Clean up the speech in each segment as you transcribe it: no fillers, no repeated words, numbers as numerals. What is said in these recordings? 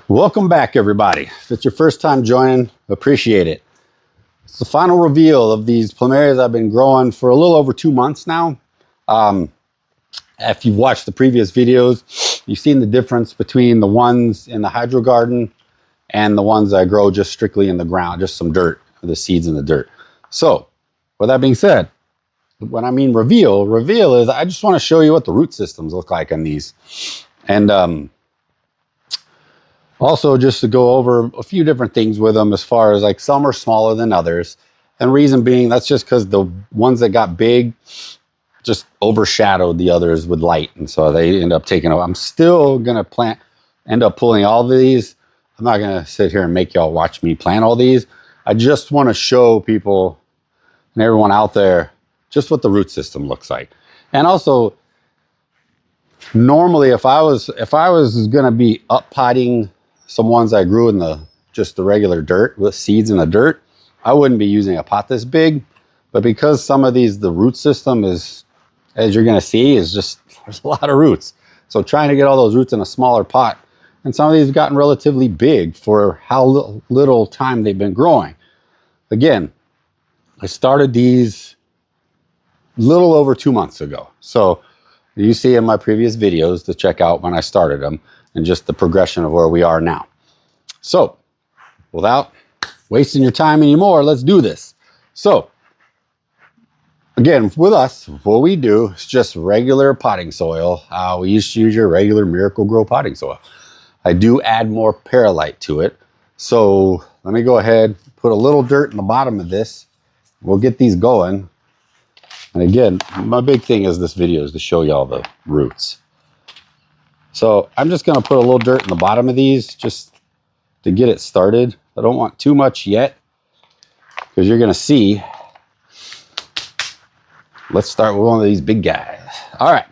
Welcome back, everybody. If it's your first time joining, appreciate it. It's the final reveal of these Plumerias I've been growing for a little over 2 months now. If you've watched the previous videos, you've seen the difference between the ones in the hydro garden and the ones I grow just strictly in the ground, just some dirt, the seeds in the dirt. So, with that being said, when I mean reveal is I just want to show you what the root systems look like on these. And also, just to go over a few different things with them, as far as like some are smaller than others. And reason being, that's just because the ones that got big just overshadowed the others with light. And so they end up taking over. I'm still going to end up pulling all of these. I'm not going to sit here and make y'all watch me plant all these. I just want to show people and everyone out there just what the root system looks like. And also, normally if I was going to be up potting some ones I grew in the regular dirt with seeds in the dirt, I wouldn't be using a pot this big. But because some of these, the root system is, as you're going to see, is just, there's a lot of roots. So trying to get all those roots in a smaller pot, and some of these have gotten relatively big for how little time they've been growing. Again, I started these little over 2 months ago. So you see in my previous videos to check out when I started them and just the progression of where we are now. So without wasting your time anymore, let's do this. So again, with us, what we do is just regular potting soil. We used to use your regular Miracle-Gro potting soil. I do add more perlite to it. So let me go ahead, put a little dirt in the bottom of this. We'll get these going. And again, my big thing is this video is to show y'all the roots. So I'm just going to put a little dirt in the bottom of these just to get it started. I don't want too much yet because you're going to see. Let's start with one of these big guys. All right.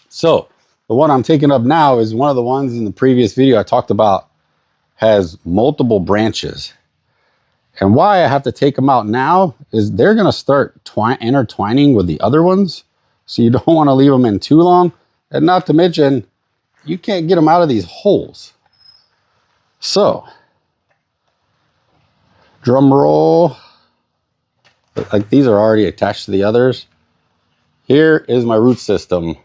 So the one I'm taking up now is one of the ones in the previous video I talked about has multiple branches. And why I have to take them out now is they're going to start intertwining with the other ones. So you don't want to leave them in too long. And not to mention, you can't get them out of these holes. So, drum roll. Like these are already attached to the others. Here is my root system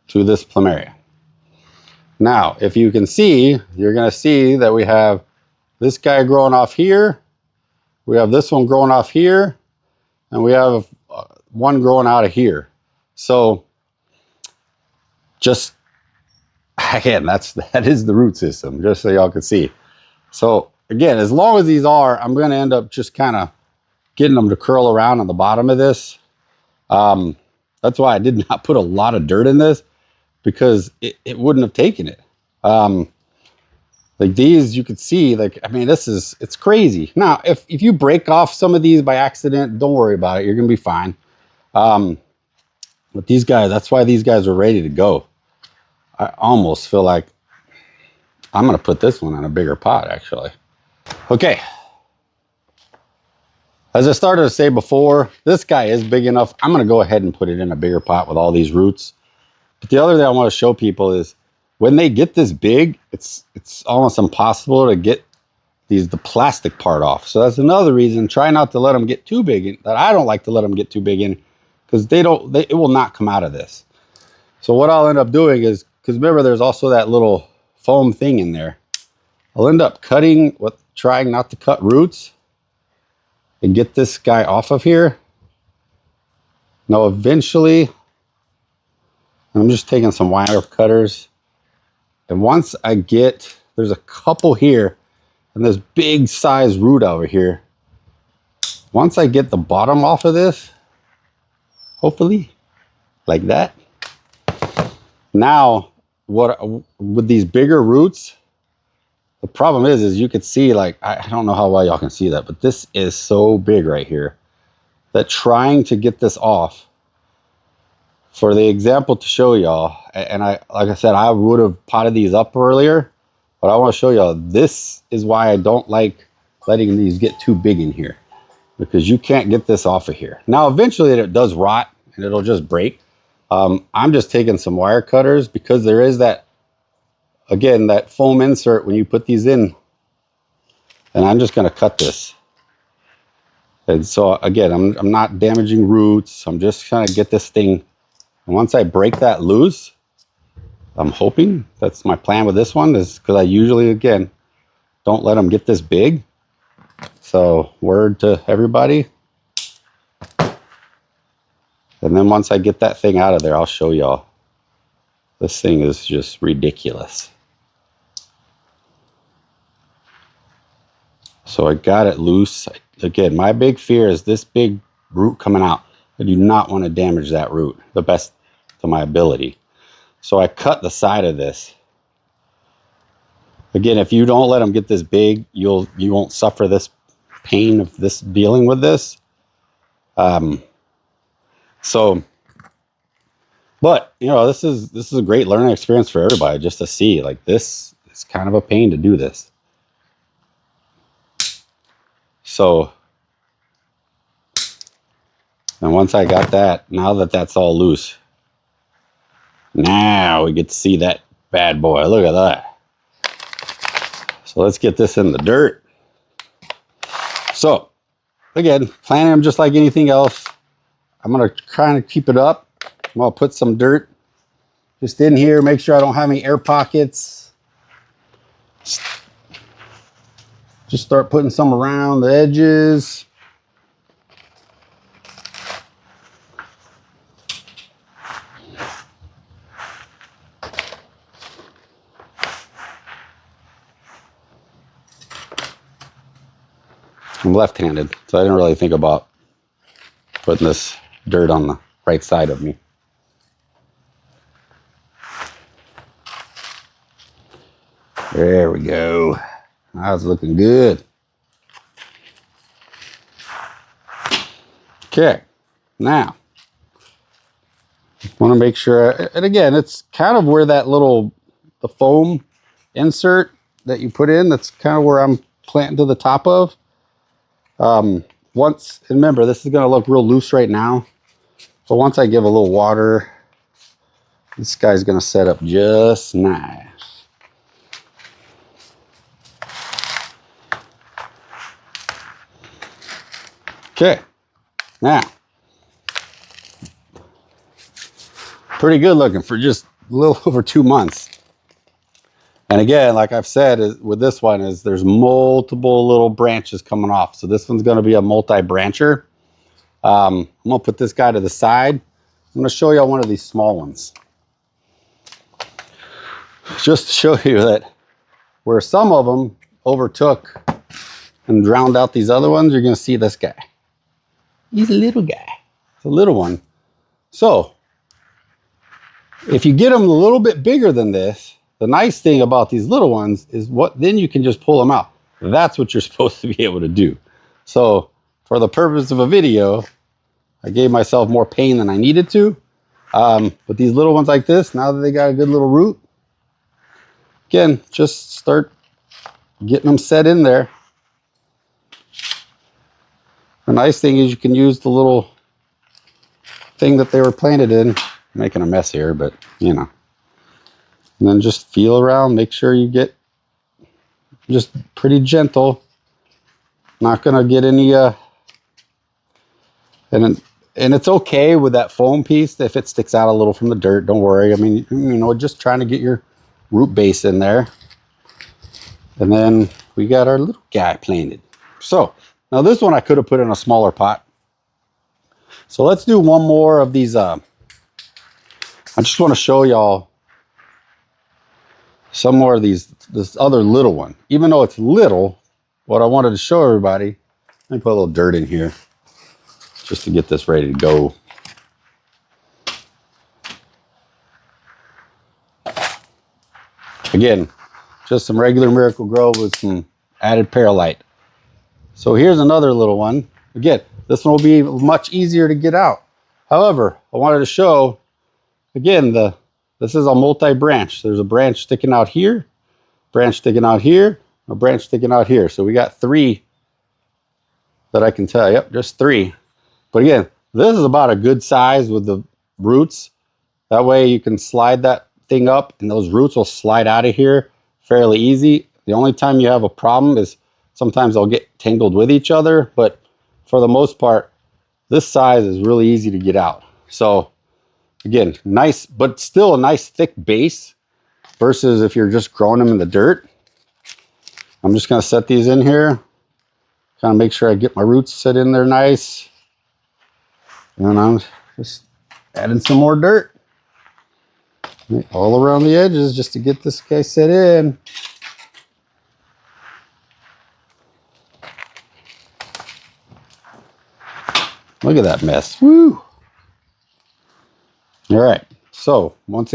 to this Plumeria. Now, if you can see, you're going to see that we have this guy growing off here. We have this one growing off here. And we have one growing out of here. So, just, again, that is the root system, just so y'all can see. So, again, as long as these are, I'm going to end up just kind of getting them to curl around on the bottom of this. That's why I did not put a lot of dirt in this, because it wouldn't have taken it. Like these, you could see, like, I mean, it's crazy. Now, if you break off some of these by accident, don't worry about it. You're going to be fine. But these guys, that's why these guys are ready to go. I almost feel like I'm going to put this one in a bigger pot, actually. Okay. As I started to say before, this guy is big enough. I'm going to go ahead and put it in a bigger pot with all these roots. But the other thing I want to show people is when they get this big, it's almost impossible to get the plastic part off. So that's another reason. Try not to let them get too big. That I don't like to let them get too big in, because it will not come out of this. So what I'll end up doing is, because remember there's also that little foam thing in there. I'll end up trying not to cut roots and get this guy off of here. Now eventually, I'm just taking some wire cutters. And once I get, there's a couple here and this big size root over here. Once I get the bottom off of this, hopefully like that. Now, with these bigger roots, the problem is you could see, like, I don't know how well y'all can see that, but this is so big right here that trying to get this off, for the example to show y'all, and like I said, I would have potted these up earlier, but I want to show y'all, this is why I don't like letting these get too big in here, because you can't get this off of here. Now, eventually it does rot and it'll just break. I'm just taking some wire cutters because there is that again, that foam insert, when you put these in, and I'm just going to cut this. And so again, I'm not damaging roots. I'm just trying to get this thing. And once I break that loose, I'm hoping, that's my plan with this one, is because I usually, again, don't let them get this big. So word to everybody. And then once I get that thing out of there, I'll show y'all. This thing is just ridiculous. So I got it loose. Again, my big fear is this big root coming out. I do not want to damage that root the best to my ability. So I cut the side of this. Again, if you don't let them get this big, you won't suffer this pain of this dealing with this. But you know, this is a great learning experience for everybody, just to see, like, this is kind of a pain to do this. So, and once I got that, now that that's all loose, now we get to see that bad boy. Look at that. So let's get this in the dirt. So again, planting them just like anything else. I'm going to kind of keep it up. I'm going to put some dirt just in here, make sure I don't have any air pockets. Just start putting some around the edges. I'm left-handed, so I didn't really think about putting this dirt on the right side of me. There we go. That's looking good. Okay, now want to make sure, and again, it's kind of where that the foam insert that you put in, that's kind of where I'm planting to the top of. Once, and remember, this is going to look real loose right now, but once I give a little water, this guy's going to set up just nice. Okay, now, pretty good looking for just a little over 2 months. And again, like I've said, with this one, is there's multiple little branches coming off. So this one's going to be a multi-brancher. I'm going to put this guy to the side. I'm going to show you one of these small ones. Just to show you that where some of them overtook and drowned out these other ones, you're going to see this guy. He's a little guy. It's a little one. So if you get them a little bit bigger than this, the nice thing about these little ones is then you can just pull them out. That's what you're supposed to be able to do. So for the purpose of a video, I gave myself more pain than I needed to. But these little ones like this, now that they got a good little root, again, just start getting them set in there. The nice thing is you can use the little thing that they were planted in. I'm making a mess here, but you know. And then just feel around, make sure you get just pretty gentle. Not gonna get any and it's okay with that foam piece if it sticks out a little from the dirt. Don't worry. I mean, you know, just trying to get your root base in there. And then we got our little guy planted. So now this one I could have put in a smaller pot. So let's do one more of these. I just want to show y'all some more of this other little one. Even though it's little, what I wanted to show everybody, let me put a little dirt in here just to get this ready to go. Again, just some regular Miracle-Gro with some added perlite. So here's another little one. Again, this one will be much easier to get out. However, I wanted to show, again, this is a multi-branch. There's a branch sticking out here, branch sticking out here, a branch sticking out here. So we got 3 that I can tell. Yep, just 3. But again, this is about a good size with the roots. That way you can slide that thing up and those roots will slide out of here fairly easy. The only time you have a problem is sometimes they'll get tangled with each other, but for the most part, this size is really easy to get out. So again, nice, but still a nice thick base versus if you're just growing them in the dirt. I'm just gonna set these in here, kind of make sure I get my roots set in there nice. And I'm just adding some more dirt all around the edges just to get this guy set in. Look at that mess. Woo! All right, so once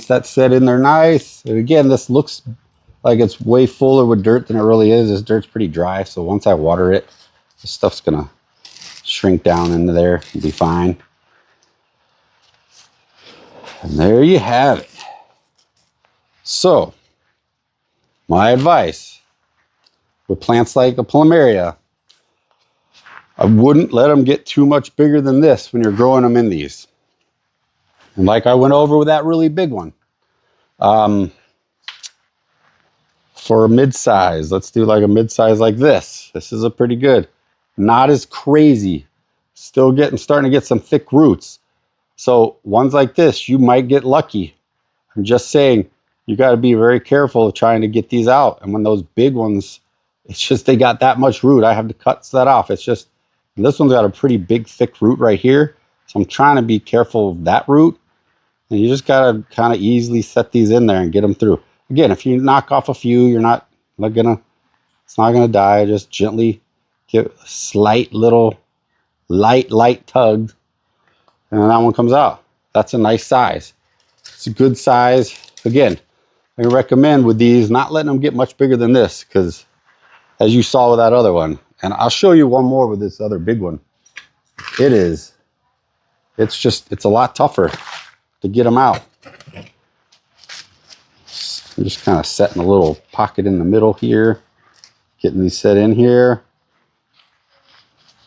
that's set in there nice, and again, this looks like it's way fuller with dirt than it really is. This dirt's pretty dry, so once I water it, this stuff's gonna shrink down into there and be fine. And there you have it. So, my advice with plants like a Plumeria, I wouldn't let them get too much bigger than this when you're growing them in these. And like I went over with that really big one. For a mid-size, let's do like a mid-size like this. This is a pretty good. Not as crazy. Still starting to get some thick roots. So ones like this, you might get lucky. I'm just saying, you got to be very careful of trying to get these out. And when those big ones, it's just they got that much root, I have to cut that off. It's just, this one's got a pretty big thick root right here. So I'm trying to be careful of that root. And you just got to kind of easily set these in there and get them through. Again, if you knock off a few, it's not gonna die. Just gently give a slight little light tug, and that one comes out. That's a nice size. It's a good size. Again, I recommend with these not letting them get much bigger than this, because as you saw with that other one, and I'll show you one more with this other big one. It's a lot tougher to get them out. I'm just kind of setting a little pocket in the middle here, getting these set in here.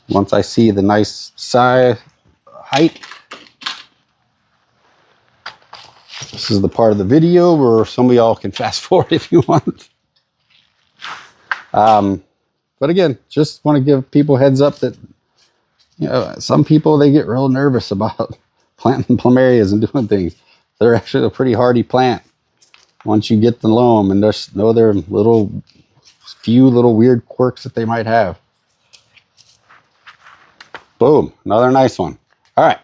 Once I see the nice size, height, this is the part of the video where some of y'all can fast forward if you want. But again, just want to give people heads up that, you know, some people, they get real nervous about planting plumerias and doing things. They're actually a pretty hardy plant once you get the loam, and there's no other few little weird quirks that they might have. Boom, another nice one. All right,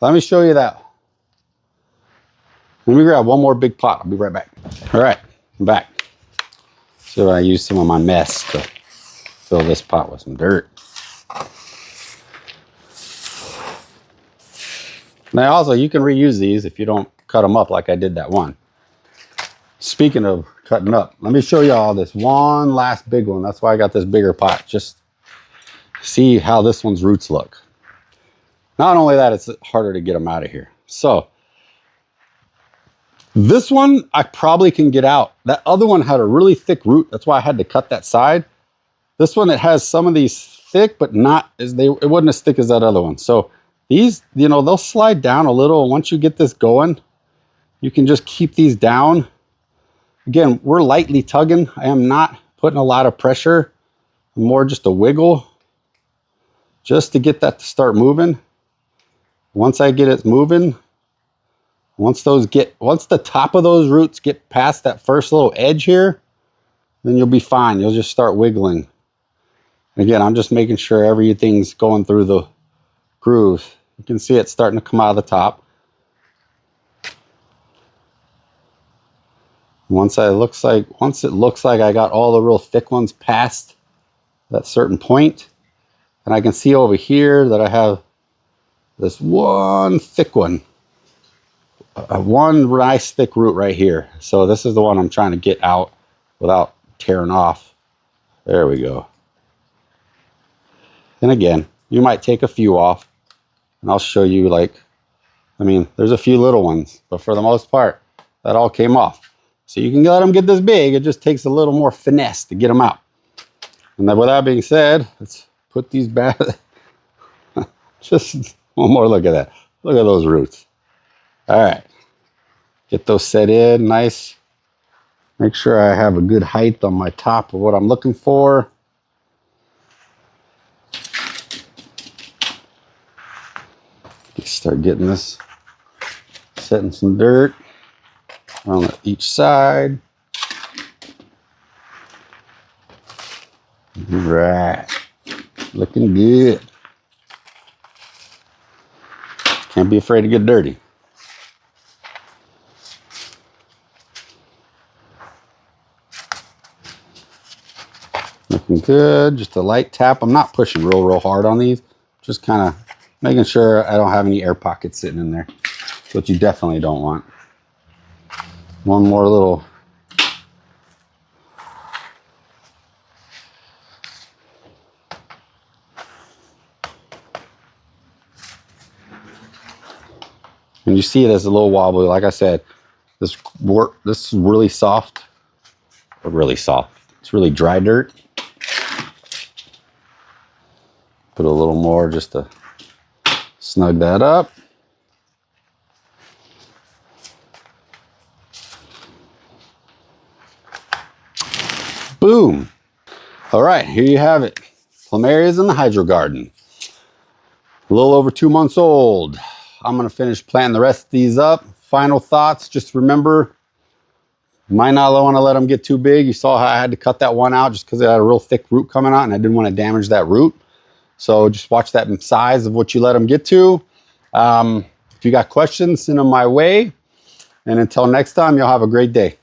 let me show you that. Let me grab one more big pot. I'll be right back. All right, I'm back. So I used some of my mess to fill this pot with some dirt. Now also, you can reuse these if you don't cut them up like I did that one. Speaking of cutting up, let me show you all this one last big one. That's why I got this bigger pot. Just see how this one's roots look. Not only that, it's harder to get them out of here. So this one, I probably can get out. That other one had a really thick root. That's why I had to cut that side. This one, it has some of these thick, but it wasn't as thick as that other one. So these, you know, they'll slide down a little. Once you get this going, you can just keep these down. Again, we're lightly tugging. I am not putting a lot of pressure, more just a wiggle, just to get that to start moving. Once I get it moving, once the top of those roots get past that first little edge here, then you'll be fine. You'll just start wiggling. Again, I'm just making sure everything's going through the groove. You can see it starting to come out of the top. Once it looks like I got all the real thick ones past that certain point, and I can see over here that I have this one thick one, one nice thick root right here. So this is the one I'm trying to get out without tearing off. There we go. And again, you might take a few off, and I'll show you, there's a few little ones, but for the most part, that all came off. So you can let them get this big. It just takes a little more finesse to get them out. And then with that being said, let's put these back. Just one more look at that. Look at those roots. All right. Get those set in nice. Make sure I have a good height on my top of what I'm looking for. Start getting this, setting some dirt on each side. All right, looking good. Can't be afraid to get dirty. Looking good, just a light tap. I'm not pushing real hard on these. Just kind of making sure I don't have any air pockets sitting in there. That's what you definitely don't want. One more little. And you see it as a little wobbly. Like I said, this is really soft. Or really soft. It's really dry dirt. Put a little more just to snug that up. Boom. All right, here you have it. Plumerias in the hydro garden. A little over 2 months old. I'm gonna finish planting the rest of these up. Final thoughts, just remember, you might not want to let them get too big. You saw how I had to cut that one out just because it had a real thick root coming out and I didn't want to damage that root. So just watch that size of what you let them get to. If you got questions, send them my way. And until next time, you'll have a great day.